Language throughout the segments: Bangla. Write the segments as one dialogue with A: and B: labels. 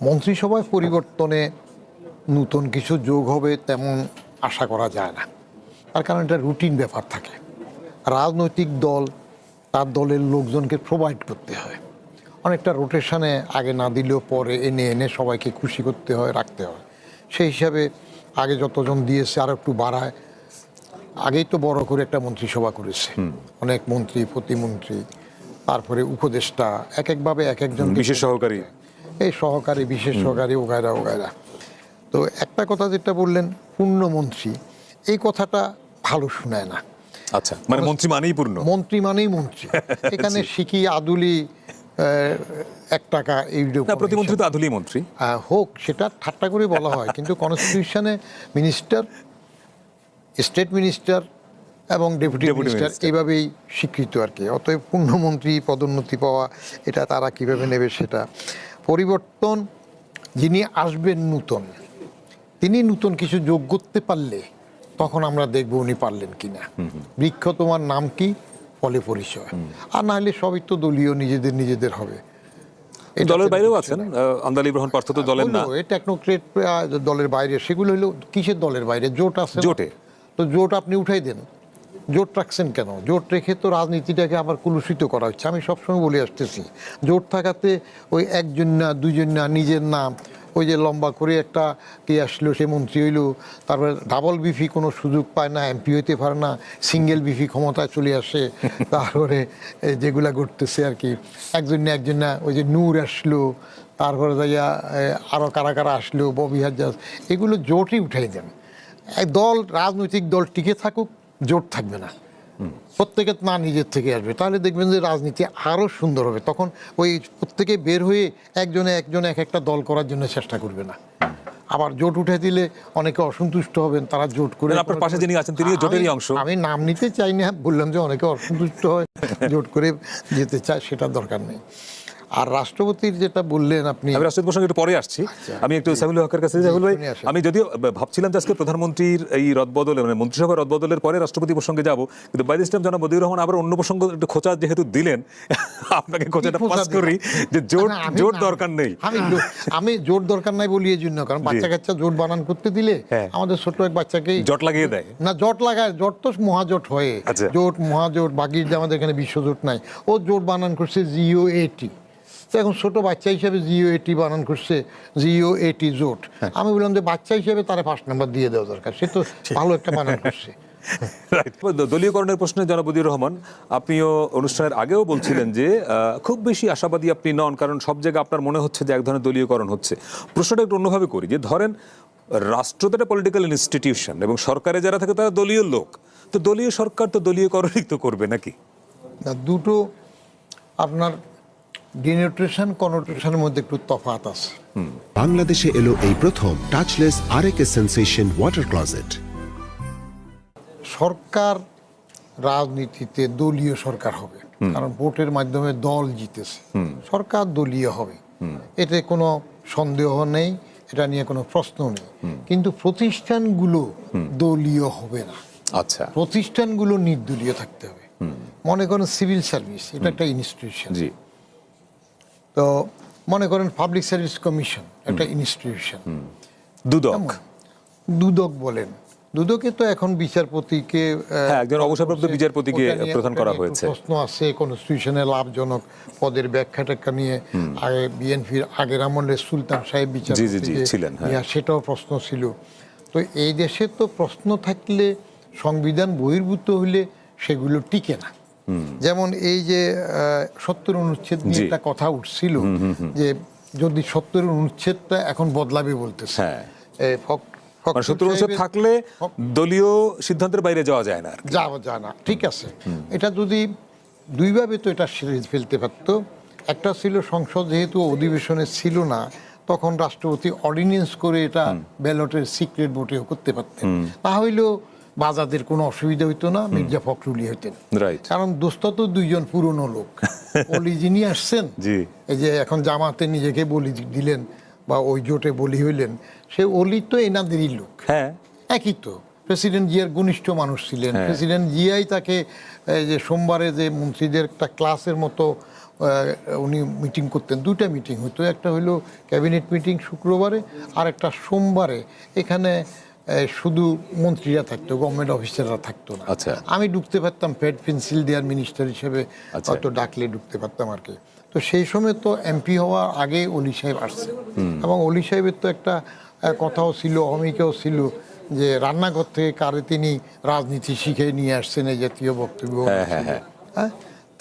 A: মন্ত্রিসভায় পরিবর্তনে নতুন কিছু যোগ হবে তেমন আশা করা যায় না, তার কারণ এটা রুটিন ব্যাপার থাকে। রাজনৈতিক দল তার দলের লোকজনকে প্রোভাইড করতে হয়, অনেকটা রোটেশনে আগে না দিলেও পরে এনে এনে সবাইকে খুশি করতে হয়, রাখতে হয়। সেই হিসাবে আগে যতজন দিয়েছে আর একটু বাড়ায়। আগেই তো বড় করে একটা মন্ত্রিসভা করেছে, অনেক মন্ত্রী, প্রতিমন্ত্রী, তারপরে উপদেষ্টা, এক একভাবে এক একজন
B: বিশেষ সহকারী,
A: এই সহকারী, বিশেষ সহকারী, ওগায়রা ওগায়রা। তো একটা কথা যেটা বললেন পূর্ণমন্ত্রী, এই কথাটা ভালো শোনায় না।
B: আচ্ছা, মানে মন্ত্রী মানেই পূর্ণ,
A: মন্ত্রী মানেই মন্ত্রী। এখানে শিখি আদুলি 1 টাকা এইরকম
B: প্রতিমন্ত্রী তো আদুলি মন্ত্রী
A: হোক, সেটা ঠাট্টা করে বলা হয়, কিন্তু কনস্টিটিউশনে মিনিস্টার, স্টেট মিনিস্টার এবং ডেপুটি মিনিস্টার এইভাবেই স্বীকৃত আর কি। অতএব পূর্ণমন্ত্রী পদোন্নতি পাওয়া, এটা তারা কিভাবে নেবে সেটা। পরিবর্তন যিনি আসবেন নূতন, তিনি নূতন কিছু যোগ করতে পারলে তখন আমরা দেখব উনি পারলেন কিনা। বৃক্ষ তোমার নাম কি, ফলে পরিচয়। আর না হলে সবই তো দলীয়, নিজেদের হবে।
B: দলের বাইরেও আছেন, আন্দালিব রহমান পার্থ তো দলের না,
A: টেকনোক্রেট দলের বাইরে। সেগুলো হলো কিসের দলের বাইরে? জোট আছে,
B: জোটে।
A: তো জোট আপনি উঠাই দেন, জোট রাখছেন কেন? জোট রেখে তো রাজনীতিটাকে আবার কলুষিত করা হচ্ছে। আমি সবসময় বলে আসতেছি, জোট থাকাতে ওই একজন না দুজন না, নিজের নাম, ওই যে লম্বা করে একটা কে আসলো সে মন্ত্রী হইলো, তারপরে ডাবল বিফি কোনো সুযোগ পায় না, এমপি হইতে পারে না, সিঙ্গেল বিফি ক্ষমতায় চলে আসে। তারপরে যেগুলা ঘটতেছে আর কি, একজন না ওই যে নূর আসলো, তারপরে যাইয়া আরও কারা কারা আসলো, ববি হাজ্জাজ, এগুলো জোটই উঠাই দেন। দল, রাজনৈতিক দল টিকে থাকুক, জোট থাকবে না, প্রত্যেকে না নিজের থেকে আসবে, তাহলে দেখবেন যে রাজনীতি আরও সুন্দর হবে। তখন ওই প্রত্যেকে বের হয়ে একজনে এক একটা দল করার জন্য চেষ্টা করবে না। আবার জোট উঠে দিলে অনেকে অসন্তুষ্ট হবেন, তারা জোট করে।
B: আপনার পাশে যিনি আছেন তিনি জোটেরই অংশ।
A: আমি নাম নিতে চাই না, বললাম যে অনেকে অসন্তুষ্ট হয়, জোট করে যেতে চায়, সেটা দরকার নেই। আর রাষ্ট্রপতির যেটা বললেন আপনি,
B: আমি রাষ্ট্রপতি প্রসঙ্গে একটু পরে আসছি। আমি একটু সাইফুল হকের কাছে সাইফুল ভাই, আমি যদিও ভাবছিলাম যে আজকে প্রধানমন্ত্রীর এই রদবদলে, মানে মন্ত্রিসভার রদবদলের পরে রাষ্ট্রপতি প্রসঙ্গে যাব, কিন্তু বাই দিস টাইম জনাব মতিউর রহমান আবার অন্য প্রসঙ্গ একটু খোঁচা যেহেতু দিলেন, আপনাকে খোঁচাটা পাস করি যে জোট দরকার নেই।
A: আমি জোট দরকার নাই বলি এই জন্য, কারণ বাচ্চা কাচ্চা জোট বানান করতে দিলে আমাদের ছোট এক বাচ্চাকে
B: জট লাগিয়ে দেয়
A: না, জট লাগায়, জট তো মহাজোট হয়, জোট মহাজোট, বাকি যে আমাদের এখানে বিশ্বজোট নাই, ও জোট বানান করছে জিওএটি। তো এখন ছোট বাচ্চা হিসাবে জিওএটি বানান করছে, জিওএটি জোট। আমি বললাম যে বাচ্চা হিসেবে তারা 5 নাম্বার দিয়ে দেওয়া দরকার, সে তো ভালো একটা বানান করছে।
B: দলীয়করণের প্রশ্নে জনাব মতিউর রহমান, আপনিও অনুষ্ঠানের আগেও বলছিলেন যে খুব বেশি আশাবাদী আপনি নন, কারণ সব জায়গায় আপনার মনে হচ্ছে যে এক ধরনের দলীয়করণ হচ্ছে। প্রশ্নটা একটু অন্যভাবে করি, যে ধরেন রাষ্ট্র তো একটা পলিটিক্যাল ইনস্টিটিউশন এবং সরকারে যারা থাকে তারা দলীয় লোক, তো দলীয় সরকার তো দলীয়করণই তো করবে নাকি?
A: দুটো আপনার ডিনোটেশন কনোটেশনের মধ্যে একটু তফাৎ আছে।
C: বাংলাদেশে এলো এই প্রথম টাচলেস আরএকে সেন্সেশন ওয়াটার ক্লোজেট।
A: সরকার রাজনীতিতে দলীয় সরকার হবে, কারণ ভোটের মাধ্যমে দল জিতেছে, সরকার দলীয় হবে, এতে কোনো সন্দেহ নেই, এটা নিয়ে কোনো প্রশ্ন নেই। কিন্তু প্রতিষ্ঠানগুলো দলীয় হবে না।
B: আচ্ছা,
A: প্রতিষ্ঠানগুলো নির্দলীয় থাকতে হবে। মনে করেন সিভিল সার্ভিস, এটা একটা ইনস্টিটিউশন। তো মনে করেন পাবলিক সার্ভিস কমিশন একটা ইনস্টিটিউশন। দুদক বলেন, দুদকে তো এখন বিচারপতিকে,
B: একজন অবসরপ্রাপ্ত বিচারপতিকে প্রদান করা হয়েছে।
A: প্রশ্ন আছে কনস্টিটিউশনে লাভজনক পদের ব্যাখ্যা টাখ্যা নিয়ে, আগে বিএনপির আগের আমলে সুলতান সাহেব বিচারপতি
B: ছিলেন,
A: সেটাও প্রশ্ন ছিল। তো এই দেশে তো প্রশ্ন থাকলে, সংবিধান বহির্ভূত হইলে সেগুলো টিকে না। যেমন এই যে 70 অনুচ্ছেদ নিয়ে একটা কথা উঠছিল, যে যদি 70 অনুচ্ছেদটা এখন বদলাবে বলতেছে,
B: 70 অনুচ্ছেদ থাকলে দলীয় সিদ্ধান্তের বাইরে যাওয়া যায় না,
A: যায় না। ঠিক আছে, এটা যদি দুইভাবে তো এটা ফেলতে পারতো। একটা ছিল সংসদ যেহেতু অধিবেশনে ছিল না, তখন রাষ্ট্রপতি অর্ডিন্যান্স করে এটা ব্যালটের সিক্রেট ভোটেও করতে পারতেন, তা হইলেও বাজাদের কোনো অসুবিধা হইতো না, মির্জা ফখরুলই হইতেন। কারণ দোস্ত তো 2 জন পুরনো লোক, অলি যিনি আসছেন, এই যে এখন জামাতে নিজেকে বলি দিলেন বা ওই জোটে বলি হইলেন, সে অলি তো এনাদেরই লোক, একই তো। প্রেসিডেন্ট জিয়ার ঘনিষ্ঠ মানুষ ছিলেন, প্রেসিডেন্ট জিয়াই তাকে যে সোমবারে যে মন্ত্রীদের একটা ক্লাসের মতো উনি মিটিং করতেন, দুইটা মিটিং হতো, একটা হলো ক্যাবিনেট মিটিং শুক্রবারে, আর একটা সোমবারে। এখানে শুধু মন্ত্রীরা থাকতো, গভর্নমেন্ট অফিসাররা থাকতো না।
B: আচ্ছা।
A: আমি ঢুকতে পারতাম পেড পেন্সিল দেওয়ার মিনিস্টার হিসেবে,
B: আচ্ছা।
A: হয়তো ডাকলে ঢুকতে পারতাম আর কি। তো সেই সময় তো এমপি হওয়ার আগে অলি সাহেব আসছে, এবং অলি সাহেবের তো একটা কথাও ছিল, অমিকাও ছিল, যে রান্নাঘর থেকে কারে তিনি রাজনীতি শিখে নিয়ে আসছেন, এই জাতীয় বক্তব্য। হ্যাঁ,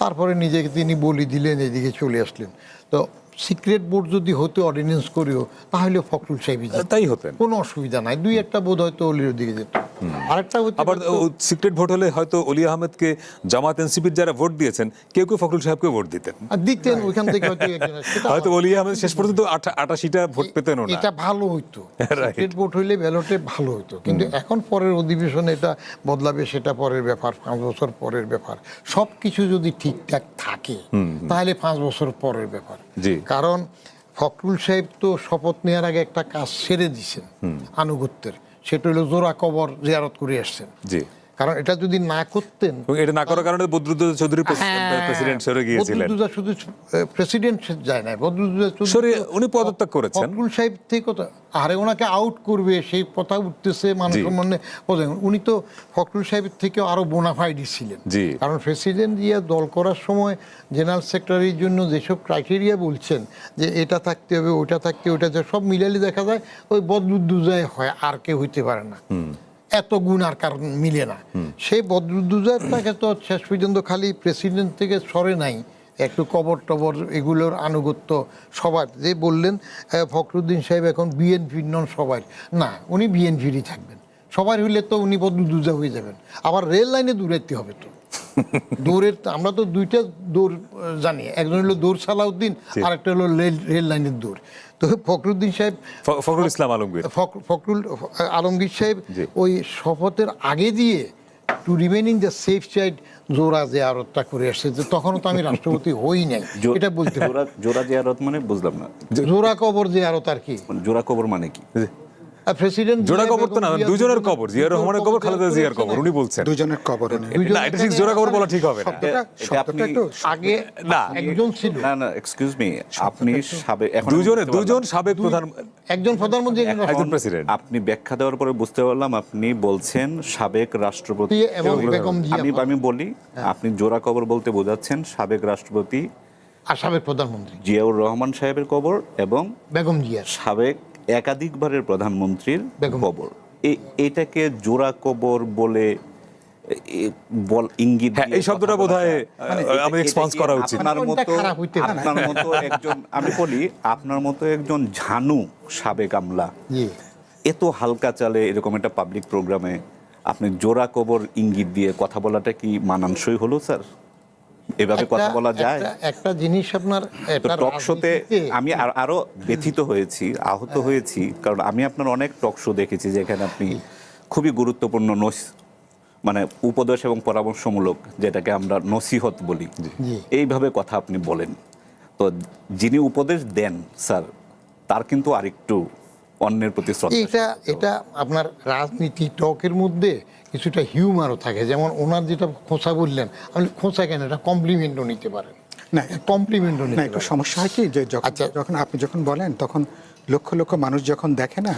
A: তারপরে নিজেকে তিনি বলি দিলেন, এদিকে চলে আসলেন। তো সিক্রেট বোর্ড যদি হতো অর্ডিন্যান্স করেও, তাহলে ফখরুল সাহেবই যেতেন,
B: তাই হতেন,
A: কোনো অসুবিধা নাই। দুই একটা বোধ হয়তো অলির দিকে যেত। আরেকটা
B: আবার সিক্রেট ভোট হলে হয়তো অলি আহমেদকে জামাত এনসিপির যারা ভোট দিয়েছেন কেউ কেউ ফখরুল সাহেবকে ভোট দিতেন,
A: দিতেন ওইখান থেকে হয়তো
B: হয়তো অলি আহমেদ শেষ পর্যন্ত 88টা ভোট পেতেন না।
A: এটা ভালো হইতো, সিক্রেট ভোট হইলে ব্যালটে ভালো হইতো। কিন্তু এখন পরের অধিবেশনে এটা বদলাবে, সেটা পরের ব্যাপার, 5 বছর পরের ব্যাপার। সব কিছু যদি ঠিকঠাক থাকে তাহলে 5 বছর পরের ব্যাপার। কারণ ফখরুল সাহেব তো শপথ নেওয়ার আগে একটা কাজ সেরে দিছেন আনুগত্যের, সেটা হলো জোড়া কবর জিয়ারত করে আসছেন।
B: জি,
A: কারণ এটা যদি না করতেন,
B: এটা না করার কারণে বদরুদ্দোজা চৌধুরী প্রেসিডেন্ট সরে গিয়েছিলেন।
A: বদরুদ্দোজা শুধু প্রেসিডেন্ট যায় না, বদরুদ্দোজা চৌধুরী
B: উনি পদত্যাগ করেছেন।
A: ফখরুল সাহেব থেকে কথা, আরে ওনাকে আউট করবে সেই কথা উঠতেছে মানুষ সম্বন্ধে। উনি তো ফখরুল সাহেবের থেকে আরো বোনাফাইডি ছিলেন, কারণ প্রেসিডেন্ট জিয়া দল করার সময় জেনারেল সেক্রেটারির জন্য যেসব ক্রাইটেরিয়া বলছেন, যে এটা থাকতে হবে, ওটা থাকতে, ওটা সব মিলালে দেখা যায় ওই বদরুদ্দোজায় হয়, আর কেউ হইতে পারে না। এত গুণ আর কারণ মিলে না। সেই বদরুদ্দোজাটাকে তো শেষ পর্যন্ত খালি প্রেসিডেন্ট থেকে সরে নাই, একটু কবর টবর এগুলোর আনুগত্য সবার। যে বললেন ফখরুদ্দিন সাহেব এখন বিএনপির নন, সবাই না, উনি বিএনপিরই থাকবেন। সবার হইলে তো উনি বদরুদ্দোজা হয়ে যাবেন। আবার রেল লাইনে দৌড়াইতে হবে তো, দৌড়ের আমরা তো দুইটা দৌড় জানি, একজন হলো দৌড় সালাউদ্দিন, আর একটা হলো রেল লাইনের দৌড়। তো ফখরুদ্দিন সাহেব,
B: ফখরুল ইসলাম আলমগীর,
A: ফখরুল আলমগীর সাহেব ওই শপথের আগে দিয়ে to remaining the safe side জোড়া জিয়ারতটা করে আসছে। তখনও তো আমি রাষ্ট্রপতি হই নাই, এটা বলতে
D: জোড়া জিয়ারত মানে বুঝলাম না।
A: জোড়া কবর জিয়ারত আর কি?
D: জোড়া কবর মানে কি?
A: প্রেসিডেন্ট
B: জোড়া কবর তো না, দুজনের কবর, জিয়াউর রহমানের কবর, খালেদা জিয়ার কবর, উনি বলছেন
E: দুজনের কবর।
B: না, এটা ঠিক জোড়া কবর বলা ঠিক হবে না।
A: আগে
B: না,
A: একজন ছিল,
D: না এক্সকিউজ মি, আপনি সাবেক, এখন
B: দুজন সাবেক প্রধান,
A: একজন প্রধানমন্ত্রী,
B: একজন প্রেসিডেন্ট।
D: আপনি ব্যাখ্যা দেওয়ার পরে বুঝতে পারলাম আপনি বলছেন সাবেক রাষ্ট্রপতি
A: এবং বেগম জিয়া।
D: আমি বলি, আপনি জোড়া কবর বলতে বোঝাচ্ছেন সাবেক রাষ্ট্রপতি
A: আর সাবেক প্রধানমন্ত্রী
D: জিয়াউর রহমান সাহেবের কবর এবং
A: বেগম জিয়া,
D: সাবেক একাধিকবারের প্রধানমন্ত্রীর কবর। এটাকে জোড়া কবর বলে ইঙ্গিত,
B: এই শব্দটা বোধহয় আমাদের এক্সপান্স করা উচিত।
D: আপনার মতো একজন, আমি বলি আপনার মতো একজন ঝানু সাবেক আমলা এত হালকা চালে এরকম একটা পাবলিক প্রোগ্রামে আপনি জোড়া কবর ইঙ্গিত দিয়ে কথা বলাটা কি মানানসই হলো স্যার? এভাবে কথা বলা যায়?
A: একটা জিনিস আপনার
D: টক শোতে আমি আরো ব্যথিত হয়েছি, আহত হয়েছি, কারণ আমি আপনার অনেক টক শো দেখেছি যেখানে আপনি খুবই গুরুত্বপূর্ণ মানে উপদেশ এবং পরামর্শমূলক, যেটাকে আমরা নসিহত বলি, এইভাবে কথা আপনি বলেন। তো যিনি উপদেশ দেন স্যার, তার কিন্তু আরেকটু অন্যের প্রতি শ্রদ্ধা।
A: এটা আপনার রাজনীতি টকের মধ্যে কিছুটা হিউমারও থাকে। যেমন ওনার যেটা খোঁচা বললেন, আপনি খোঁচা কেন, এটা কমপ্লিমেন্টও নিতে পারেন।
E: না,
A: কমপ্লিমেন্টও
E: না, একটু সমস্যা হয় কি, যে যখন আপনি যখন বলেন তখন লক্ষ লক্ষ মানুষ যখন দেখে না,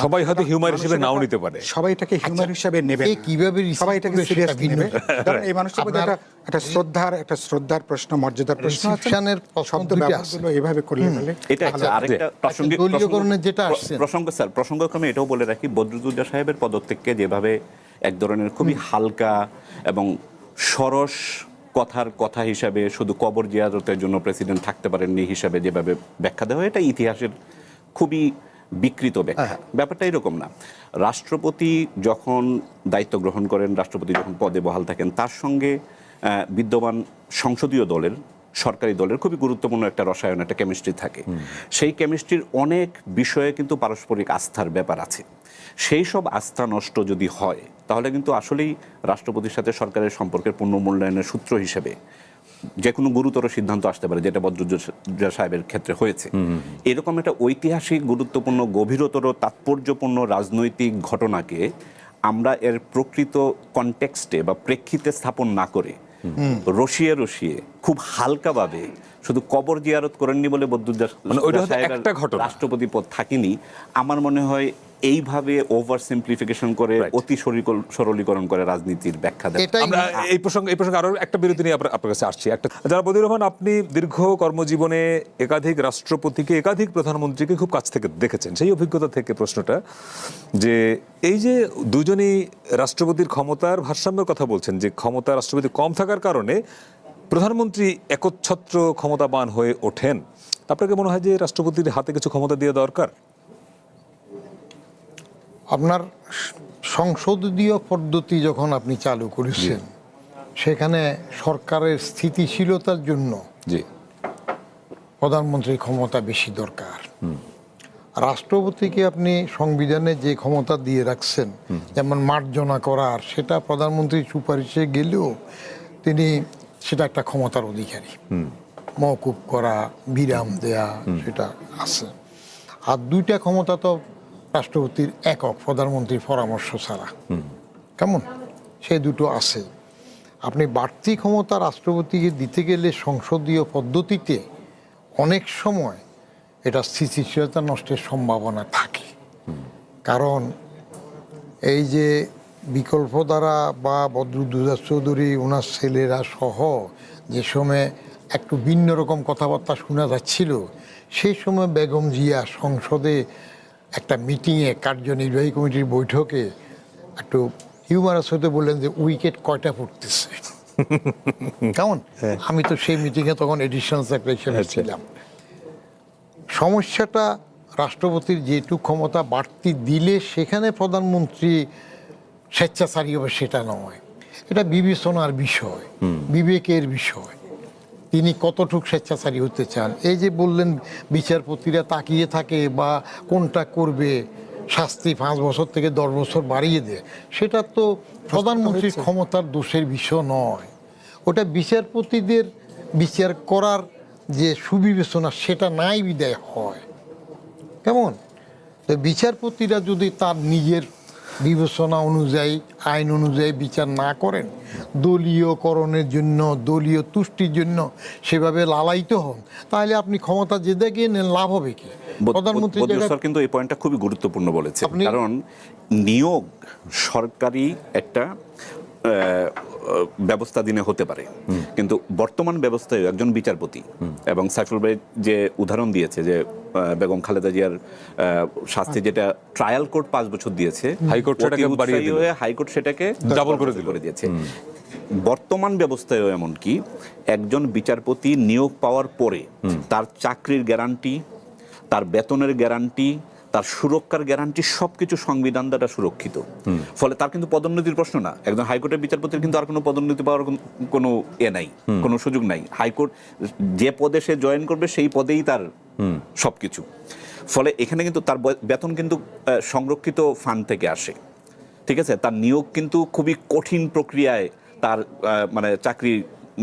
B: সবাই হয়তো হিউমার হিসেবে নাও নিতে পারে,
E: সবাই এটাকে হিউমার হিসেবে নেবে,
A: কিভাবে
E: সবাই এটাকে সিরিয়াসলি নেবে। কারণ এই মানুষের মধ্যে একটা শ্রদ্ধার প্রশ্ন, মর্যাদার প্রশ্ন আছে, শব্দ ব্যবহারগুলো এইভাবে করলে
D: এটা আরেকটা প্রসঙ্গক্রমে এটাও বলে রাখি, বদরুদ্দোজা সাহেবের পদত্যাগকে যেভাবে এক ধরনের খুবই হালকা এবং সরস কথা হিসাবে, শুধু কবর জিয়ারতের জন্য প্রেসিডেন্ট থাকতে পারেননি হিসাবে যেভাবে ব্যাখ্যা দেওয়া হয়, এটা ইতিহাসের খুবই বিকৃত ব্যাখ্যা। ব্যাপারটা এরকম না। রাষ্ট্রপতি যখন দায়িত্ব গ্রহণ করেন, রাষ্ট্রপতি যখন পদে বহাল থাকেন, তার সঙ্গে বিদ্যমান সংসদীয় দলের, সরকারি দলের খুবই গুরুত্বপূর্ণ একটা রসায়ন, একটা কেমিস্ট্রি থাকে। সেই কেমিস্ট্রির অনেক বিষয়ে কিন্তু পারস্পরিক আস্থার ব্যাপার আছে। সেই সব আস্থা নষ্ট যদি হয়, তাহলে কিন্তু আসলেই রাষ্ট্রপতির সাথে সরকারের সম্পর্কের পুনর্মূল্যায়নের সূত্র হিসেবে যে কোনো গুরুতর সিদ্ধান্ত আসতে পারে, যেটা বদরুদ্দোজা সাহেবের ক্ষেত্রে হয়েছে। এরকম একটা ঐতিহাসিক, গুরুত্বপূর্ণ, গভীরতর, তাৎপর্যপূর্ণ রাজনৈতিক ঘটনাকে আমরা এর প্রকৃত কনটেক্সটে বা প্রেক্ষিতে স্থাপন না করে রসিয়ে রসিয়ে খুব হালকাভাবে শুধু কবর জিয়ারত করেননি বলে বদরুদ্দোজা
B: মানে ওইটা হয়তো
D: সাহেবের
B: একটা ঘটনা।
D: রাষ্ট্রপতি পদ থাকেনি। আমার মনে হয় এইভাবে ওভার সিম্পলিফিকেশন করে
B: Right.
D: অতি সরলীকরণ করে রাজনীতির ব্যাখ্যা দেয়।
A: এটাই
B: আমরা এই প্রসঙ্গে আরো একটা বিরতি নিয়ে আপনার কাছে আসছি। একটা যারা বদিউর রহমান, আপনি দীর্ঘ কর্মজীবনে একাধিক রাষ্ট্রপতিকে, একাধিক প্রধানমন্ত্রীকে খুব কাছ থেকে দেখেছেন। সেই অভিজ্ঞতা থেকে প্রশ্নটা যে এই যে দুজনই রাষ্ট্রপতির ক্ষমতার ভারসাম্যের কথা বলছেন, যে ক্ষমতা রাষ্ট্রপতি কম থাকার কারণে প্রধানমন্ত্রী একচ্ছত্র ক্ষমতাবান হয়ে ওঠেন, আপনাকে মনে হয় যে রাষ্ট্রপতির হাতে কিছু ক্ষমতা দেওয়া দরকার?
A: আপনার সংসদীয় পদ্ধতি যখন আপনি চালু করেছেন, সেখানে সরকারের স্থিতিশীলতার জন্য
B: জি,
A: প্রধানমন্ত্রীর ক্ষমতা বেশি দরকার। রাষ্ট্রপতিকে আপনি সংবিধানে যে ক্ষমতা দিয়ে রাখছেন, যেমন মার্জনা করার, সেটা প্রধানমন্ত্রীর সুপারিশে গেলেও তিনি সেটা একটা ক্ষমতার অধিকারী। মওকুফ করা, বিরাম দেয়া, সেটা আছে। আর দুইটা ক্ষমতা তো রাষ্ট্রপতির একক, প্রধানমন্ত্রীর পরামর্শ ছাড়া। কেমন? সেই দুটো আছে। আপনি বাড়তি ক্ষমতা রাষ্ট্রপতিকে দিতে গেলে সংসদীয় পদ্ধতিতে অনেক সময় এটা স্থিতিশীলতা নষ্টের সম্ভাবনা থাকে। কারণ এই যে বিকল্প দ্বারা বা বদরুদ্দোজা চৌধুরী, ওনার ছেলেরা সহ যে সময় একটু ভিন্ন রকম কথাবার্তা শোনা যাচ্ছিল, সেই সময় বেগম জিয়া সংসদে একটা মিটিংয়ে, কার্যনির্বাহী কমিটির বৈঠকে একটু হিউমারাস হতে বললেন যে উইকেট কয়টা পড়তেছে। কেমন? আমি তো সেই মিটিংয়ে তখন এডিশনাল সেক্রেটারি হিসেবে ছিলাম। সমস্যাটা রাষ্ট্রপতির যেটুকু ক্ষমতা বাড়তি দিলে সেখানে প্রধানমন্ত্রী স্বেচ্ছাচারী হবে সেটা নয়। এটা বিবেচনার বিষয়, বিবেকের বিষয়। তিনি কতটুকু স্বেচ্ছাচারী হতে চান। এই যে বললেন বিচারপতিরা তাকিয়ে থাকে বা কোনটা করবে, শাস্তি 5 বছর থেকে 10 বছর বাড়িয়ে দেয়, সেটা তো প্রধানমন্ত্রীর ক্ষমতার দোষের বিষয় নয়। ওটা বিচারপতিদের বিচার করার যে সুবিবেচনা, সেটা নাই বিদায় হয়। কেমন? তো বিচারপতিরা যদি তার নিজের বিবেচনা অনুযায়ী, আইন অনুযায়ী বিচার না করেন, দলীয়করণের জন্য, দলীয় তুষ্টির জন্য সেভাবে লালায়িত হন, তাহলে আপনি ক্ষমতা যে দেখিয়ে নেন, লাভ হবে কি? প্রধানমন্ত্রী
D: বদরুদ্দোজা স্যার কিন্তু এই পয়েন্টটা খুবই গুরুত্বপূর্ণ বলেছে। কারণ নিয়োগ সরকারি একটা ব্যবস্থা দিনে হতে পারে, কিন্তু বর্তমান ব্যবস্থায় একজন বিচারপতি, এবং সাইফুল ভাই যে উদাহরণ দিয়েছে যে বেগম খালেদা জিয়ার শাস্তি যেটা ট্রায়াল কোর্ট 5 বছর দিয়েছে,
B: হাইকোর্ট সেটাকে বাড়িয়ে দিল,
D: হাইকোর্ট সেটাকে
B: ডাবল
D: করে দিয়েছে। বর্তমান ব্যবস্থায় এমন কি একজন বিচারপতি নিয়োগ পাওয়ার পরে তার চাকরির গ্যারান্টি, তার বেতনের গ্যারান্টি, তার সুরক্ষার গ্যারান্টি, সবকিছু সংবিধান দ্বারা সুরক্ষিত। ফলে তার কিন্তু পদোন্নতির প্রশ্ন না। একজন হাইকোর্টের বিচারপতির কিন্তু আর কোনো পদোন্নতি পাওয়ার কোনো নাই, কোনো সুযোগ নাই। হাইকোর্ট যে পদে সে জয়েন করবে সেই পদেই তার সবকিছু। ফলে এখানে কিন্তু তার বেতন কিন্তু সংরক্ষিত ফান্ড থেকে আসে। ঠিক আছে? তার নিয়োগ কিন্তু খুবই কঠিন প্রক্রিয়ায়, তার মানে চাকরি,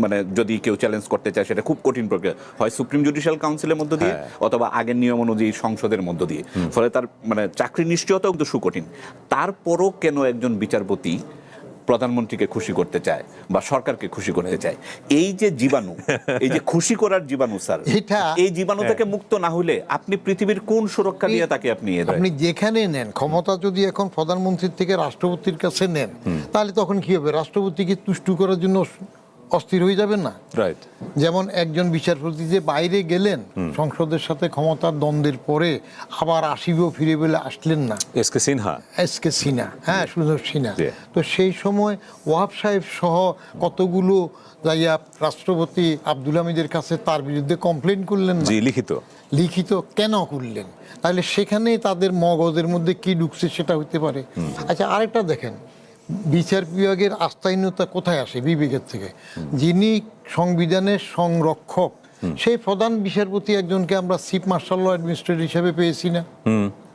D: মানে যদি কেউ চ্যালেঞ্জ করতে চায় সেটা খুব কঠিন প্রক্রিয়া হয়, সুপ্রিম জুডিশিয়াল কাউন্সিলের মধ্য দিয়ে অথবা আগের নিয়ম অনুযায়ী সংসদের মধ্য দিয়ে। ফলে তার মানে চাকরি নিশ্চয়তাও কিন্তু সুকঠিন। তারপরও কেন একজন বিচারপতি প্রধানমন্ত্রীকে খুশি করতে চায় বা সরকারকে খুশি করতে চায়? এই যে জীবাণু, এই যে খুশি করার জীবাণু স্যার, এই জীবাণু থেকে মুক্ত না হলে আপনি পৃথিবীর কোন সুরক্ষা দিয়ে তাকে
A: আপনি যেখানে নেন ক্ষমতা, যদি এখন প্রধানমন্ত্রীর থেকে রাষ্ট্রপতির কাছে নেন, তাহলে তখন কি হবে? রাষ্ট্রপতিকে তুষ্ট করার জন্য অস্থির হয়ে যাবেন না?
B: রাইট।
A: যেমন একজন বিচারপতি যে বাইরে গেলেন সংসদের সাথে ক্ষমতার দ্বন্দ্বের পরে, আবার আসিবেও ফিরে বলে আসলেন না,
B: এসকে সিনহা,
A: হ্যাঁ, সুন্দর সিনহা। তো সেই সময় ওয়াহাব সাহেব সহ কতগুলো যাইয়া রাষ্ট্রপতি আব্দুল হামিদের কাছে তার বিরুদ্ধে কমপ্লেন করলেন না?
B: জি,
A: লিখিত কেন করলেন? তাহলে সেখানে তাদের মগজের মধ্যে কি ঢুকছে সেটা হতে পারে। আচ্ছা, আরেকটা দেখেন, বিচার বিভাগের আস্থাহীনতা কোথায় আসে? বিবেকের থেকে। যিনি সংবিধানের সংরক্ষক, সেই প্রধান বিচারপতি একজনকে আমরা চিফ মার্শাল ল অ্যাডমিনিস্ট্রেটর হিসেবে পেয়েছি না?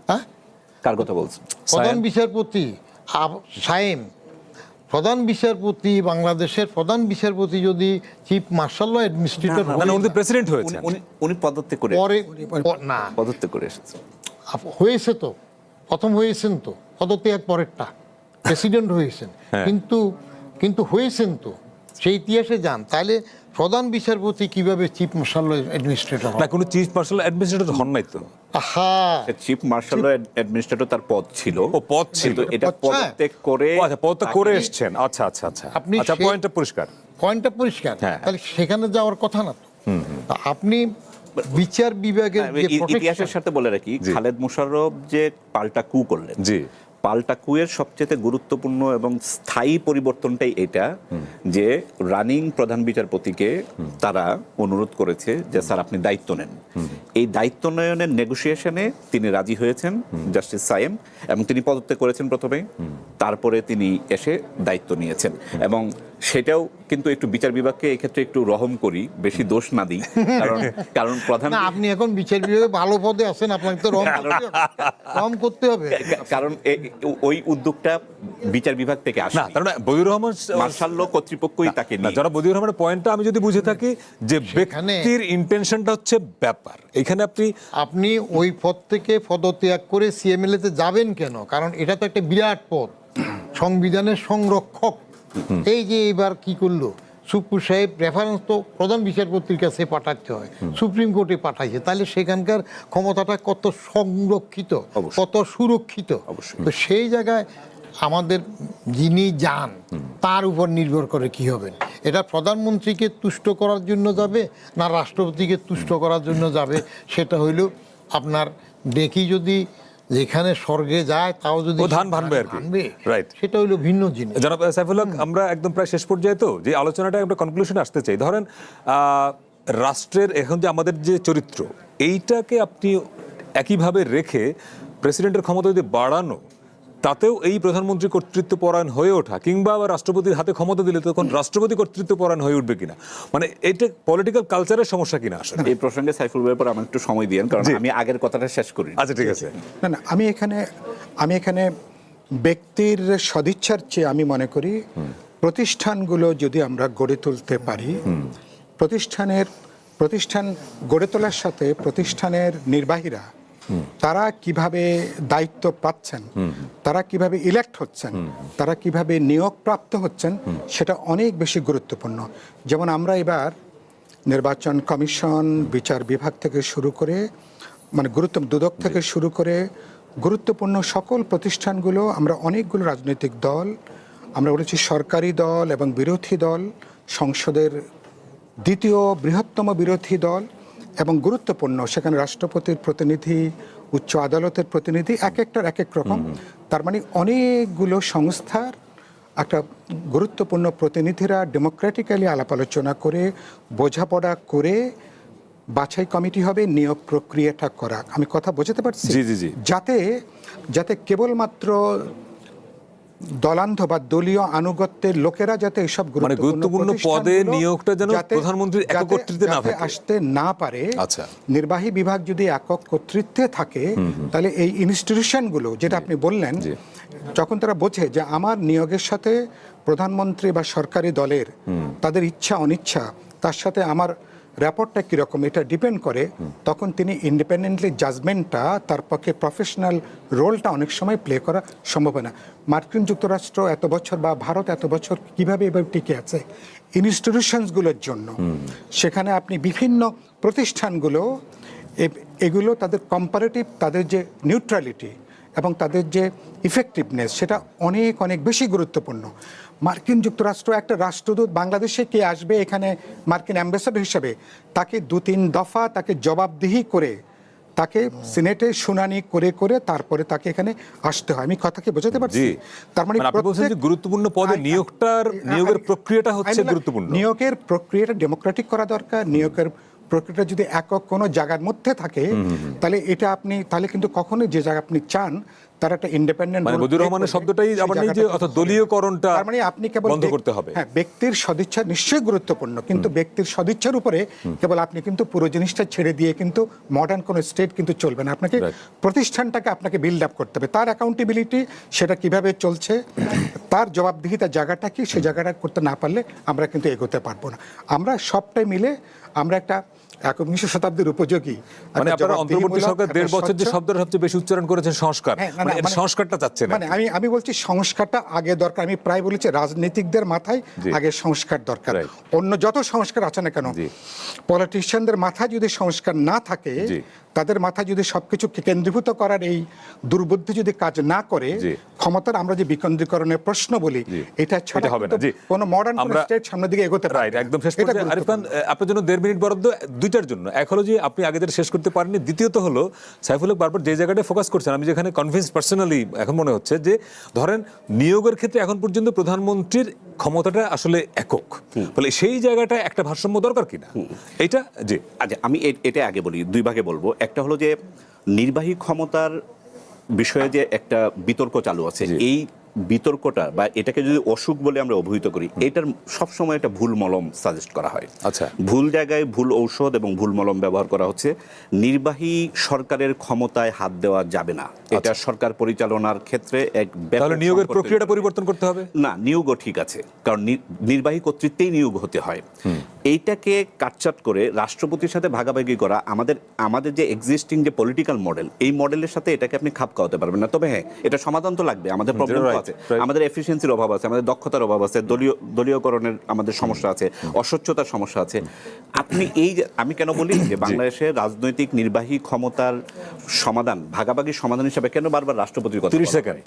A: হ্যাঁ,
D: কার কথা বলছেন?
A: প্রধান বিচারপতি সায়েম, প্রধান বিচারপতি, বাংলাদেশের প্রধান বিচারপতি যদি chief martial law administrator
B: president হয়েছেন,
D: উনি পদত্যাগ করে
A: না,
D: পদত্যাগ করে এসেছে।
A: হয়েছে তো, প্রথম হয়েছেন তো, পদত্যাগ পরেরটা প্রেসিডেন্ট হয়েছেন, কিন্তু হয়েছেন তো। সেই ইতিহাসে যান, তাহলে প্রধান বিচারপতি কিভাবে চিফ মার্শাল অ্যাডমিনিস্ট্রেটর
B: না কোনো চিফ মার্শাল অ্যাডমিনিস্ট্রেটর হন নাই তো।
A: আহা,
D: চিফ মার্শাল অ্যাডমিনিস্ট্রেটর তার পদ ছিল,
B: ও পদ ছিল,
D: কিন্তু এটা পদত্যাগ করে
B: ও আচ্ছা পদত্যাগ করে এসেছেন, আচ্ছা আচ্ছা আচ্ছা,
A: আপনি
B: আচ্ছা
A: সেই-
B: পয়েন্টটা পরিষ্কার।
A: পয়েন্টটা পরিষ্কার।
B: হ্যাঁ।
A: তাহলে সেখানে যাওয়ার কথা না তো। তা আপনি বিচার বিভাগের যে
D: ইতিহাসের
A: protection-
D: সাথে বলে রাখি,
B: জি।
D: খালেদ মোশাররফ যে পাল্টা কু করলেন,
B: জি
D: পাল্টা কুয়ের সবচেয়ে গুরুত্বপূর্ণ এবং স্থায়ী পরিবর্তনটাই এটা যে রানিং প্রধান বিচারপতিকে তারা অনুরোধ করেছে যে স্যার আপনি দায়িত্ব নেন। এই দায়িত্ব নয়নের নেগোসিয়েশনে তিনি রাজি হয়েছেন জাস্টিস সায়েম, এবং তিনি পদত্যাগ করেছেন প্রথমে, তারপরে তিনি এসে দায়িত্ব নিয়েছেন। এবং সেটাও কিন্তু একটু বিচার বিভাগকে এই ক্ষেত্রে একটু রহম করি, বেশি দোষ না দিই, কারণ প্রধান
A: না, আপনি এখন বিচার বিভাগে ভালো পদে আছেন, আপনাকে তো রম করতে হবে।
D: কারণ ওই উদ্যোগটা বিচার বিভাগ থেকে আসে
B: না তার মানে বদিউর রহমান
D: মার্শাল ল কর্তৃপক্ষই তাকে
B: না,
D: নিয়ে।
B: যারা বদিউর রহমানের পয়েন্টটা আমি যদি বুঝে থাকি যে
A: সেখানে-
B: ব্যক্তির ইন্টেনশনটা হচ্ছে ব্যাপার, এখানে আপনি
A: আপনি ওই পদ থেকে পদত্যাগ করে সিএমএলএ তে যাবেন কেন? কারণ এটা তো একটা বিরাট পদ, সংবিধানের সংরক্ষক। এই যে এবার কি করলো সুপ্রিম সাহেব, রেফারেন্স তো প্রধান বিচারপতির কাছে পাঠাতে হয়, সুপ্রিম কোর্টে পাঠাইছে, তাহলে সেখানকার ক্ষমতাটা কত সংরক্ষিত,
D: অবশ্যই।
A: কত সুরক্ষিত।
D: অবশ্যই।
A: তো সেই জায়গায় আমাদের যিনি যান তার উপর নির্ভর করে কি হবেন। এটা প্রধানমন্ত্রীকে তুষ্ট করার জন্য যাবে না রাষ্ট্রপতিকে তুষ্ট করার জন্য যাবে, সেটা হইল আপনার দেখি যদি যেখানে স্বর্গে যায় তাও যদি
B: ও ধান ভানবে আর কি।
A: ভানবে,
B: Right.
A: সেটা হইল ভিন্ন জিনিস।
B: জনাব সাইফুল হক, আমরা একদম প্রায় শেষ পর্যায়ে, তো যে আলোচনাটা একটা কনক্লুশনে আসতে চাই। ধরেন রাষ্ট্রের এখন যে আমাদের যে চরিত্র, এইটাকে আপনি একইভাবে রেখে প্রেসিডেন্টের ক্ষমতা যদি বাড়ানো, তাতেও এই প্রধানমন্ত্রী কর্তৃত্ব পরায়ণ হয়ে ওঠা, কিংবা আবার রাষ্ট্রপতির হাতে ক্ষমতা দিলে তখন রাষ্ট্রপতি কর্তৃত্ব পরায়ণ হয়ে উঠবে কিনা, মানে এটা পলিটিক্যাল কালচারের সমস্যা কিনা আসলে।
D: এই প্রসঙ্গে সাইফুল ভাইয়ের পর আমার একটু সময় দিয়েন, কারণ
B: জি।
D: আমি আগের কথাটা শেষ করি।
B: আচ্ছা ঠিক আছে।
E: না না, আমি এখানে ব্যক্তির সদিচ্ছার চেয়ে আমি মনে করি প্রতিষ্ঠানগুলো যদি আমরা গড়ে তুলতে পারি, প্রতিষ্ঠান গড়ে তোলার সাথে প্রতিষ্ঠানের নির্বাহীরা তারা কিভাবে দায়িত্ব পাচ্ছেন, তারা কিভাবে ইলেক্ট হচ্ছেন, তারা কিভাবে নিয়োগ প্রাপ্ত হচ্ছেন, সেটা অনেক বেশি গুরুত্বপূর্ণ। যেমন আমরা এবার নির্বাচন কমিশন, বিচার বিভাগ থেকে শুরু করে, মানে দুদক থেকে শুরু করে গুরুত্বপূর্ণ সকল প্রতিষ্ঠানগুলো, আমরা অনেকগুলো রাজনৈতিক দল, আমরা বলেছি সরকারি দল এবং বিরোধী দল, সংসদের দ্বিতীয় বৃহত্তম বিরোধী দল, এবং গুরুত্বপূর্ণ সেখানে রাষ্ট্রপতির প্রতিনিধি, উচ্চ আদালতের প্রতিনিধি, এক একটার এক এক রকম। তার মানে অনেকগুলো সংস্থার একটা গুরুত্বপূর্ণ প্রতিনিধিরা ডেমোক্রেটিক্যালি আলাপ আলোচনা করে, বোঝাপড়া করে বাছাই কমিটি হবে, নিয়োগ প্রক্রিয়াটা করা। আমি কথা বোঝাতে পারছি?
B: জি, জি, জি।
E: যাতে কেবলমাত্র দলান্ধ বা দলীয় আনুগত্যের লোকেরা যাতে এইসব
B: গুরুত্বপূর্ণ পদে নিয়োগটা যেন প্রধানমন্ত্রীর একক কর্তৃত্বে না থাকে,
E: আসতে না পারে।
B: আচ্ছা।
E: নির্বাহী বিভাগ যদি একক কর্তৃত্বে থাকে, তাহলে এই ইনস্টিটিউশনগুলো যেটা আপনি বললেন, যখন তারা বোঝে যে আমার নিয়োগের সাথে প্রধানমন্ত্রী বা সরকারি দলের তাদের ইচ্ছা অনিচ্ছা, তার সাথে আমার র্যাপোর্টটা কীরকম এটা ডিপেন্ড করে, তখন তিনি ইন্ডিপেন্ডেন্টলি জাজমেন্টটা, তার পক্ষে প্রফেশনাল রোলটা অনেক সময় প্লে করা সম্ভব হয় না। মার্কিন যুক্তরাষ্ট্র এত বছর বা ভারত এত বছর কিভাবে এভাবে টিকে আছে ইনস্টিটিউশনসগুলোর জন্য। সেখানে আপনি বিভিন্ন প্রতিষ্ঠানগুলো, এগুলো তাদের কম্পারেটিভ, তাদের যে নিউট্রালিটি এবং তাদের যে ইফেক্টিভনেস, সেটা অনেক অনেক বেশি গুরুত্বপূর্ণ। মার্কিন যুক্তরাষ্ট্র একটা রাষ্ট্রদূত বাংলাদেশে কে আসবে এখানে মার্কিন অ্যাম্বাসেডর হিসেবে, তাকে 2-3 দফা তাকে জবাবদিহি করে, তাকে সিনেটে শুনানি করে করে তারপরে তাকে এখানে আসতে হয়। আমি কথাকে বোঝাতে পারছি? তার মানে
B: আপনি বলছেন যে গুরুত্বপূর্ণ পদে নিয়োগের প্রক্রিয়াটা হচ্ছে গুরুত্বপূর্ণ।
E: নিয়োগের প্রক্রিয়াটা ডেমোক্রেটিক করা দরকার। নিয়োগের প্রক্রিয়াটা যদি একক কোনো জায়গার মধ্যে থাকে, তাহলে এটা আপনি তাহলে কিন্তু কখনোই যে জায়গা আপনি চান তার একটা ইন্ডিপেন্ডেন্ট,
B: মানে বদিউর রহমানের শব্দটাই আবার নেই যে অর্থাৎ দলীয়করণটা
E: তার মানে আপনি কেবল
B: বন্ধ করতে হবে।
E: হ্যাঁ, ব্যক্তির সদিচ্ছা নিশ্চয়ই গুরুত্বপূর্ণ, কিন্তু ব্যক্তির সদিচ্ছার উপরে কেবল আপনি কিন্তু পুরো জিনিসটা ছেড়ে দিয়ে কিন্তু মডার্ন কোনো স্টেট কিন্তু চলবে না। আপনাকে প্রতিষ্ঠানটাকে আপনাকে বিল্ড আপ করতে হবে, তার অ্যাকাউন্টেবিলিটি, সেটা কিভাবে চলছে, তার জবাবদিহিতার জায়গাটা কি, সেই জায়গাটা করতে না পারলে আমরা কিন্তু এগোতে পারবো না। আমরা সবটাই মিলে আমরা একটা একবিংশ শতাব্দীর উপযোগী
B: মানে
E: একটা
B: আপনারা অন্তর্বর্তী
E: জবাবদিহিমূলক,
B: সরকার
E: একটা
B: 1.5 বছর যে
E: স্বচ্ছ-
B: শব্দটা সবচেয়ে বেশি উচ্চারণ করেছেন সংস্কার,
E: হ্যাঁ, না,
B: মানে
E: না,
B: এর সংস্কারটা চাচ্ছেন
E: মানে আমি বলছি সংস্কারটা আগে দরকার। আমি প্রায় বলেছি রাজনীতিকদের মাথায়
B: জি।
E: আগে সংস্কার দরকার।
B: Right.
E: অন্য যত সংস্কার আছে না কেন,
B: জি।
E: পলিটিশিয়ানদের মাথায় যদি সংস্কার না থাকে,
B: জি।
E: তাদের মাথায় যদি সবকিছু কেন্দ্রীভূত করার এই দুর্বুদ্ধি যদি কাজ না করে,
B: জি।
E: ক্ষমতার আমরা যে বিকেন্দ্রীকরণের প্রশ্ন বলি,
B: জি।
E: এটা ছাড়া
B: এটা হবে না।
E: কিন্তু
B: জি।
E: কোনো মডার্ন
B: আমরা-
E: স্টেট সামনের দিকে এগোতে পারে
B: রাইট,
E: না।
B: একদম শেষ
E: এটা
B: পর্যায়ে আরিফ খান,
E: গুরুত্বপূর্ণ।
B: আপনার জন্য 1.5 মিনিট বরাদ্দ দুইটার জন্য। এক হলো যে আপনি আগে যেটা শেষ করতে পারেননি, দ্বিতীয়ত হলো সাইফুল হক বারবার যে জায়গাটায় ফোকাস করছেন, আমি যেখানে কনভিন্স পার্সোনালি এখন মনে হচ্ছে যে ধরেন নিয়োগের ক্ষেত্রে এখন পর্যন্ত প্রধানমন্ত্রীর ক্ষমতাটা আসলে একক, ফলে সেই জায়গাটা একটা ভারসাম্য দরকার কিনা এটা। জি,
D: আচ্ছা, আমি এটা আগে বলি, দুই ভাগে বলবো। একটা হলো যে নির্বাহী ক্ষমতার বিষয়ে যে একটা বিতর্ক চালু আছে, এই বিতর্কটা বা এটাকে যদি অসুখ বলে আমরা অভিহিত করি, এটার সবসময় একটা ভুল মলম সাজেস্ট করা হয়।
B: আচ্ছা।
D: ভুল জায়গায় ভুল ঔষধ এবং ভুল মলম ব্যবহার করা হচ্ছে। নির্বাহী সরকারের ক্ষমতায় হাত দেওয়া যাবে না, এটা সরকার পরিচালনার ক্ষেত্রে এক ব্যাপক
B: তাহলে নিয়োগের
D: সংকট
B: প্রক্রিয়াটা
D: তৈরি করে।
B: পরিবর্তন করতে হবে।
D: না, নিয়োগও ঠিক আছে, কারণ নির্বাহী কর্তৃত্বেই নিয়োগ হতে হয়। এইটাকে কাটছাট করে রাষ্ট্রপতির সাথে ভাগাভাগি করা, আমাদের যে এক্সিস্টিং যে পলিটিক্যাল মডেল, এই মডেলের সাথে এটাকে আপনি খাপ খাওয়াতে পারবেন না। তবে হ্যাঁ, এটা সমাধান তো লাগবে। আমাদের প্রবলেম
B: right,
D: আছে,
B: right.
D: আমাদের এফিসিয়েন্সির অভাব আছে, আমাদের দক্ষতার অভাব আছে, দলীয়করণের আমাদের সমস্যা আছে, অস্বচ্ছতার সমস্যা আছে। আপনি আমি কেন বলি যে বাংলাদেশে রাজনৈতিক নির্বাহী ক্ষমতার সমাধান, ভাগাভাগি সমাধান হিসেবে কেন বারবার রাষ্ট্রপতির কথা
B: 30
D: বলা হয়?
B: সেকেন্ড।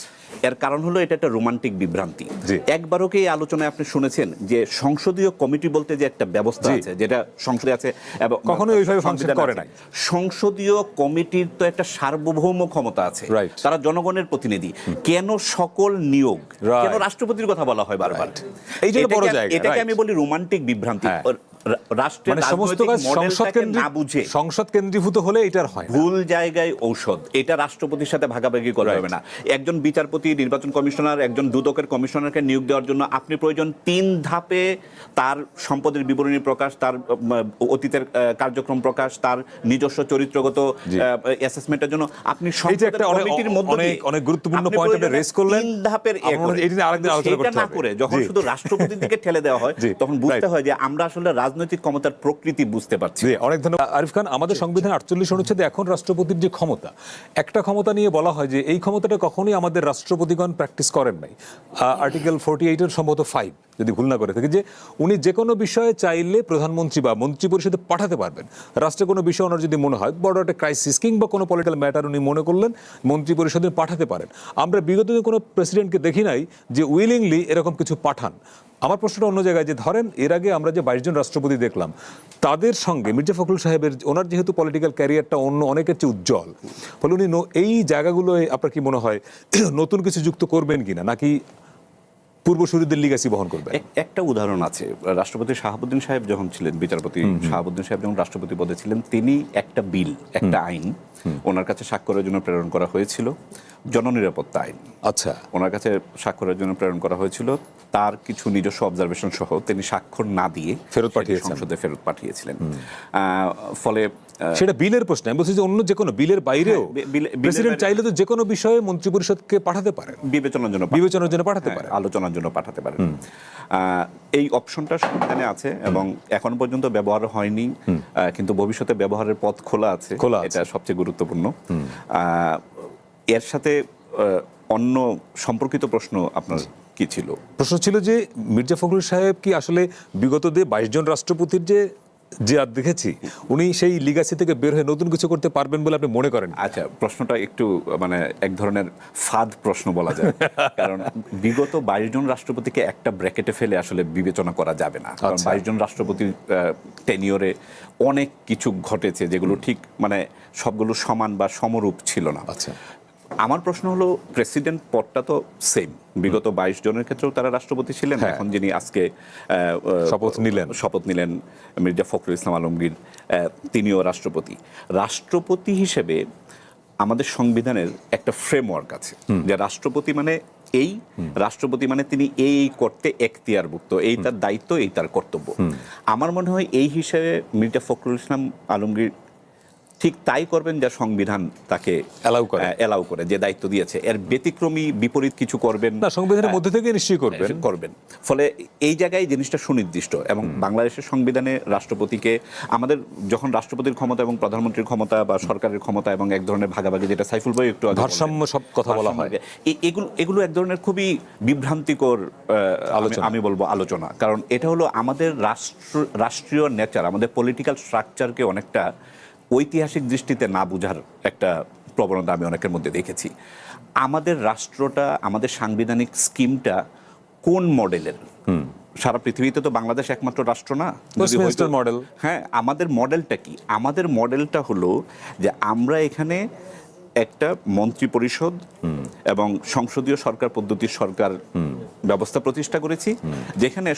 D: এর কারণ হলো এটা একটা রোমান্টিক বিভ্রান্তি।
B: জি।
D: একবারও কি এই আলোচনায় আপনি শুনেছেন যে সংসদীয় কমিটি বলতে যে একটা ব্যবস্থা
B: জি।
D: আছে, যেটা সংসদে আছে এবং
B: কখনোই ওইভাবে function
D: সংবিধানে
B: করে
D: আছে।
B: নাই।
D: সংসদীয় কমিটির তো একটা সার্বভৌম ক্ষমতা আছে,
B: Right.
D: তারা জনগণের প্রতিনিধি। কেন সকল নিয়োগ,
B: Right.
D: কেন রাষ্ট্রপতির কথা বলা হয় বারবার?
B: এই জন্য বড় জায়গা,
D: এটাকে
B: right.
D: আমি বলি রোমান্টিক বিভ্রান্তি।
B: হ্যাঁ।
D: রাষ্ট্রের
B: মানে সমস্ত
D: রাজনৈতিক
B: কাজ
D: মডেলটাকে না বুঝে
B: সংসদ কেন্দ্রীভূত হলে এটার হয় না।
D: ভুল জায়গায় ঔষধ, এটা রাষ্ট্রপতির সাথে ভাগাভাগি করা হবে না। একজন বিচারপতি, নির্বাচন কমিশনার, একজন দুদকের কমিশনারকে নিয়োগ দেওয়ার জন্য আপনি প্রয়োজন 3 ধাপে তার সম্পদের বিবরণী প্রকাশ, তার অতীতের কার্যক্রম প্রকাশ, তার নিজস্ব চরিত্রগত অ্যাসেসমেন্টের জন্য আপনি
B: এইটা একটা
D: কমিটির মধ্যে দিয়ে
B: অনেক গুরুত্বপূর্ণ
D: আপনি
B: পয়েন্ট আপনি
D: প্রয়োজনে
B: রেজ করলেন।
D: 3 ধাপের
B: এটা নিয়ে আরেকদিন আলোচনা করতে
D: না
B: হবে।
D: করে যখন
B: জি।
D: শুধু রাষ্ট্রপতির দিকে ঠেলে দেওয়া হয়,
B: জি,
D: তখন বুঝতে
B: right.
D: হয় যে আমরা আসলে রাজনৈতিক ক্ষমতার প্রকৃতি বুঝতে পারছি।
B: জি, অনেক ধন্যবাদ আরিফ খান। আমাদের সংবিধান 48 অনুচ্ছেদে এখন রাষ্ট্রপতির যে ক্ষমতা, একটা ক্ষমতা নিয়ে বলা হয় যে এই ক্ষমতাটা কখনোই আমাদের রাষ্ট্রপতিগণ প্র্যাকটিস করেন নাই। আর্টিকেল 48 এর সম্ভবত 5 যদি ভুল না করে থাকি, যে উনি যে কোনো বিষয়ে চাইলে প্রধানমন্ত্রী বা মন্ত্রী পরিষদে পাঠাতে পারবেন। রাষ্ট্রে কোনো বিষয় ওনার যদি মনে হয়, বড় একটা ক্রাইসিস কিংবা কোনো পলিটিক্যাল ম্যাটার উনি মনে করলেন, মন্ত্রী পরিষদে পাঠাতে পারেন। আমরা বিগত দিনে কোনো প্রেসিডেন্টকে দেখি নাই যে উইলিংলি এরকম কিছু পাঠান। আমার প্রশ্নটা অন্য জায়গায়, যে ধরেন এর আগে আমরা যে 22 জন রাষ্ট্রপতি দেখলাম, তাদের সঙ্গে মির্জা ফখরুল সাহেবের ওনার যেহেতু পলিটিক্যাল ক্যারিয়ারটা অন্য অনেকের চেয়ে উজ্জ্বল, ফলে উনি এই জায়গাগুলোয় আপনার কি মনে হয় নতুন কিছু যুক্ত করবেন কিনা, নাকি পূর্বসূরীদের লিগাসি বহন করবেন?
D: একটা উদাহরণ আছে, রাষ্ট্রপতি শাহাবুদ্দিন সাহেব যখন ছিলেন, বিচারপতি শাহাবুদ্দিন সাহেব যখন রাষ্ট্রপতি পদে ছিলেন, তিনি একটা বিল, একটা আইন ওনার কাছে স্বাক্ষরের জন্য প্রেরণ করা হয়েছিল, জননিরাপত্তা আইন।
B: আচ্ছা,
D: ওনার কাছে স্বাক্ষরের জন্য প্রেরণ করা হয়েছিল। তার কিছু নিজস্ব অবজারভেশন সহ তিনি স্বাক্ষর না দিয়ে
B: ফেরত পাঠিয়েছেন,
D: সংসদে ফেরত পাঠিয়েছিলেন। ফলে
B: সেটা বিলের প্রশ্ন। আমি বলছি যে অন্য যে কোনো বিলের বাইরেও প্রেসিডেন্ট চাইলে তো যে কোনো বিষয়ে মন্ত্রিপরিষদকে পাঠাতে পারেন,
D: বিবেচনার জন্য
B: পাঠাতে পারেন,
D: আলোচনার জন্য পাঠাতে পারেন। এই অপশনটা সংবিধানে আছে এবং এখন পর্যন্ত ব্যবহার হয়নি, কিন্তু ভবিষ্যতে ব্যবহারের পথ খোলা আছে, এটা সবচেয়ে গুরুত্বপূর্ণ। এর সাথে অন্য সম্পর্কিত প্রশ্ন আপনার কি ছিল?
B: প্রশ্ন ছিল যে মির্জা ফখরুল সাহেব কি আসলে বিগত 22 জন রাষ্ট্রপতির যে আর দেখেছি, উনি সেই লিগাসি থেকে বের হয়ে নতুন কিছু করতে পারবেন বলে আপনি মনে করেন?
D: আচ্ছা, প্রশ্নটা একটু মানে এক ধরনের ফাদ প্রশ্ন বলা যায়, কারণ বিগত 22 জন রাষ্ট্রপতিকে একটা ব্র্যাকেটে ফেলে আসলে বিবেচনা করা যাবে না। কারণ 22 জন রাষ্ট্রপতির টেনিয়রে অনেক কিছু ঘটেছে যেগুলো ঠিক মানে সবগুলো সমান বা সমরূপ ছিল না।
B: আচ্ছা,
D: আমার প্রশ্ন হলো, প্রেসিডেন্ট পদটা তো সেম, বিগত 22 জনের ক্ষেত্রেও তারা রাষ্ট্রপতি ছিলেন, এখন যিনি আজকে শপথ নিলেন মির্জা ফখরুল ইসলাম আলমগীর, তিনিও রাষ্ট্রপতি হিসেবে আমাদের সংবিধানের একটা ফ্রেমওয়ার্ক আছে যে রাষ্ট্রপতি মানে তিনি এই করতে এখতিয়ারভুক্ত, এই তার দায়িত্ব, এই তার কর্তব্য। আমার মনে হয় এই হিসেবে মির্জা ফখরুল ইসলাম আলমগীর ঠিক তাই করবেন যা সংবিধান তাকে অ্যালাউ করে, যে দায়িত্ব দিয়েছে। এর ব্যতিক্রমী বিপরীত কিছু করবেন
B: না, সংবিধানের মধ্যে থেকে নিশ্চয়ই
D: করবেন। ফলে এই জায়গায় জিনিসটা সুনির্দিষ্ট। এবং বাংলাদেশের সংবিধানে রাষ্ট্রপতিকে, আমাদের যখন রাষ্ট্রপতির ক্ষমতা এবং প্রধানমন্ত্রীর ক্ষমতা বা সরকারের ক্ষমতা এবং এক ধরনের ভাগাভাগি, যেটা সাইফুল ভাই একটু আগে
B: ভারসাম্য সব কথা বলা হয়,
D: এগুলো এক ধরনের খুবই বিভ্রান্তিকর আমি বলবো আলোচনা। কারণ এটা হলো আমাদের রাষ্ট্রীয় নেচার, আমাদের পলিটিক্যাল স্ট্রাকচারকে অনেকটা ঐতিহাসিক দৃষ্টিতে না বুঝার একটা প্রবণতা আমি অনেকের মধ্যে দেখেছি। আমাদের রাষ্ট্রটা, আমাদের সাংবিধানিক স্কিমটা কোন মডেলের? সারা পৃথিবীতে তো বাংলাদেশ একমাত্র রাষ্ট্র না।
B: মডেল,
D: হ্যাঁ, আমাদের মডেলটা কি? আমাদের মডেলটা হলো যে আমরা এখানে একটা মন্ত্রী পরিষদ এবং সংসদীয় সরকার পদ্ধতির সরকার ব্যবস্থা প্রতিষ্ঠা করেছি, যেখানে